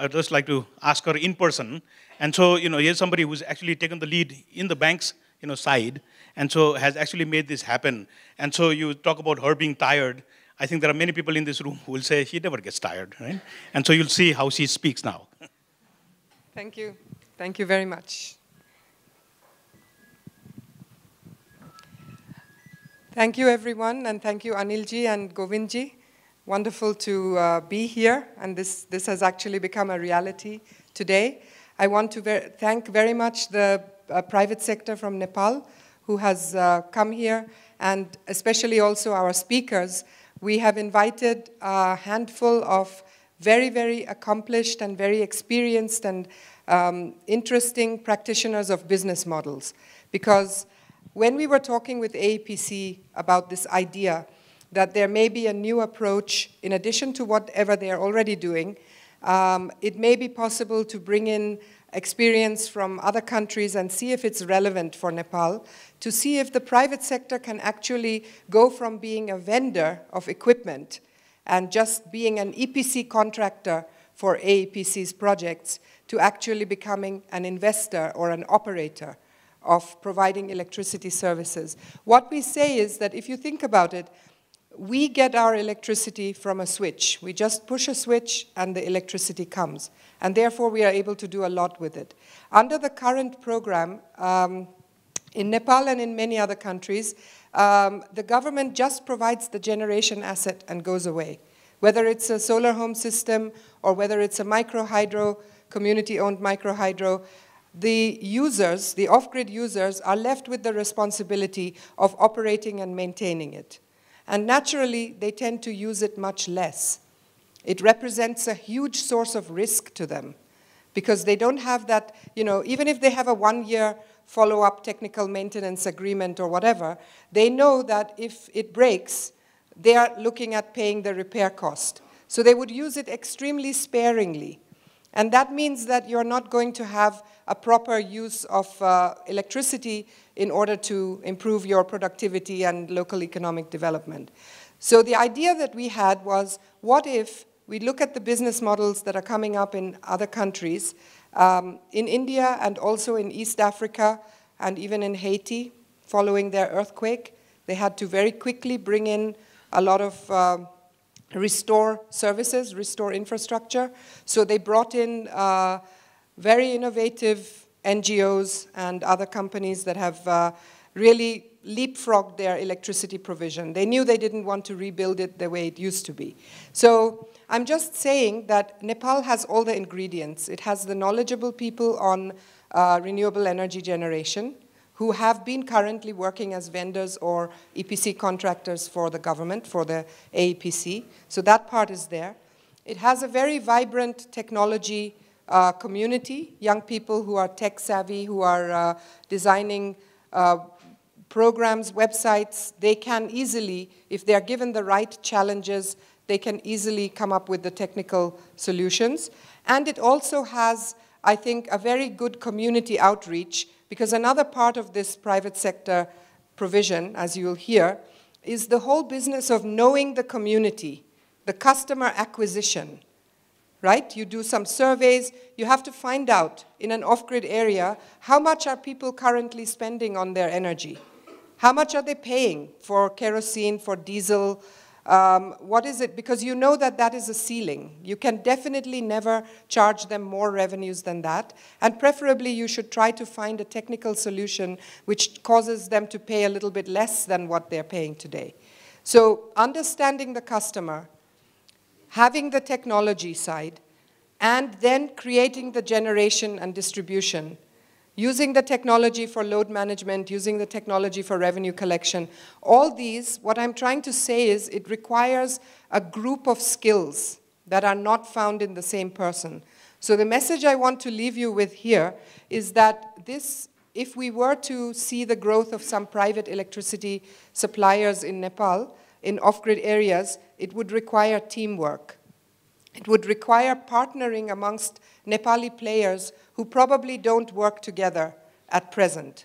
I'd just like to ask her in person. And so, here's somebody who's actually taken the lead in the bank's, side, and so has actually made this happen. And so you talk about her being tired. I think there are many people in this room who will say she never gets tired, right? And so you'll see how she speaks now. Thank you. Thank you very much. Thank you, everyone, and thank you, Anilji and Govindji. Wonderful to be here, and this has actually become a reality today. I want to thank very much the private sector from Nepal who has come here, and especially also our speakers. We have invited a handful of very, very accomplished and very experienced and interesting practitioners of business models. Because when we were talking with AEPC about this idea that there may be a new approach in addition to whatever they are already doing, it may be possible to bring in experience from other countries and see if it's relevant for Nepal, to see if the private sector can actually go from being a vendor of equipment and just being an EPC contractor for AEPC's projects to actually becoming an investor or an operator of providing electricity services. What we say is that if you think about it, we get our electricity from a switch. We just push a switch and the electricity comes. And therefore, we are able to do a lot with it. Under the current program, in Nepal and in many other countries, the government just provides the generation asset and goes away. Whether it's a solar home system or whether it's a microhydro, community-owned microhydro, the users, the off-grid users, are left with the responsibility of operating and maintaining it. And naturally, they tend to use it much less. It represents a huge source of risk to them because they don't have that, even if they have a 1-year follow-up technical maintenance agreement or whatever, they know that if it breaks, they are looking at paying the repair cost. So they would use it extremely sparingly. And that means that you're not going to have a proper use of electricity in order to improve your productivity and local economic development. So the idea that we had was, what if we look at the business models that are coming up in other countries, in India and also in East Africa and even in Haiti, following their earthquake. They had to very quickly bring in a lot of restore services, restore infrastructure. So they brought in very innovative NGOs and other companies that have really leapfrogged their electricity provision. They knew they didn't want to rebuild it the way it used to be. So I'm just saying that Nepal has all the ingredients. It has the knowledgeable people on renewable energy generation who have been currently working as vendors or EPC contractors for the government, for the AEPC. So that part is there. It has a very vibrant technology community, young people who are tech savvy, who are designing programs, websites. They can easily, if they're given the right challenges, they can easily come up with the technical solutions. And it also has, I think, a very good community outreach, because another part of this private sector provision, as you'll hear, is the whole business of knowing the community, the customer acquisition, right? You do some surveys, you have to find out in an off-grid area, how much are people currently spending on their energy? How much are they paying for kerosene, for diesel? What is it? Because you know that that is a ceiling. You can definitely never charge them more revenues than that. And preferably, you should try to find a technical solution which causes them to pay a little bit less than what they're paying today. So understanding the customer, having the technology side, and then creating the generation and distribution, using the technology for load management, using the technology for revenue collection. All these, what I'm trying to say is it requires a group of skills that are not found in the same person. So the message I want to leave you with here is that this, if we were to see the growth of some private electricity suppliers in Nepal, in off-grid areas, it would require teamwork. It would require partnering amongst Nepali players who probably don't work together at present.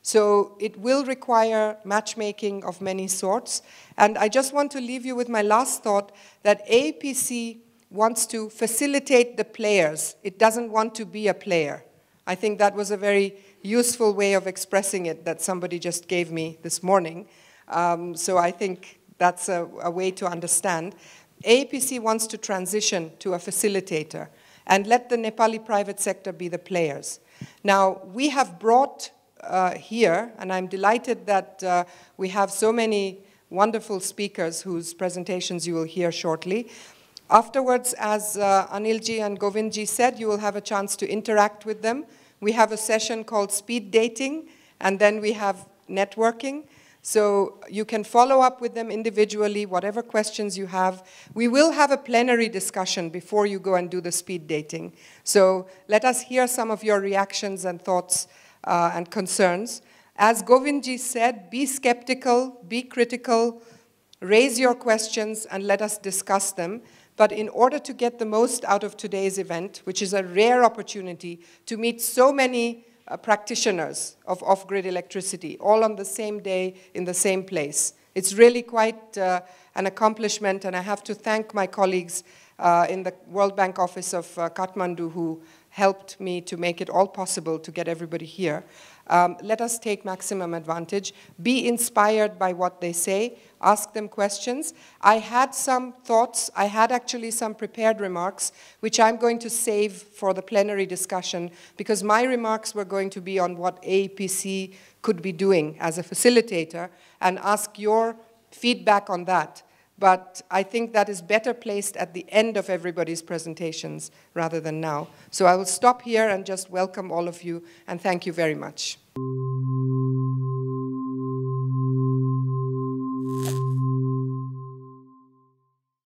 So it will require matchmaking of many sorts. And I just want to leave you with my last thought that AEPC wants to facilitate the players. It doesn't want to be a player. I think that was a very useful way of expressing it that somebody just gave me this morning. So I think that's a way to understand. APC wants to transition to a facilitator and let the Nepali private sector be the players. Now, we have brought here, and I'm delighted that we have so many wonderful speakers whose presentations you will hear shortly. Afterwards, as Anilji and Govindji said, you will have a chance to interact with them. We have a session called speed dating, and then we have networking. So you can follow up with them individually, whatever questions you have. We will have a plenary discussion before you go and do the speed dating. So let us hear some of your reactions and thoughts and concerns. As Govindji said, be skeptical, be critical, raise your questions, and let us discuss them. But in order to get the most out of today's event, which is a rare opportunity to meet so many practitioners of off-grid electricity, all on the same day in the same place, it's really quite an accomplishment, and I have to thank my colleagues in the World Bank office of Kathmandu who helped me to make it all possible to get everybody here. Let us take maximum advantage. Be inspired by what they say. Ask them questions. I had some thoughts. I had actually some prepared remarks, which I'm going to save for the plenary discussion, because my remarks were going to be on what AEPC could be doing as a facilitator, and ask your feedback on that. But I think that is better placed at the end of everybody's presentations rather than now. So I will stop here and just welcome all of you, and thank you very much.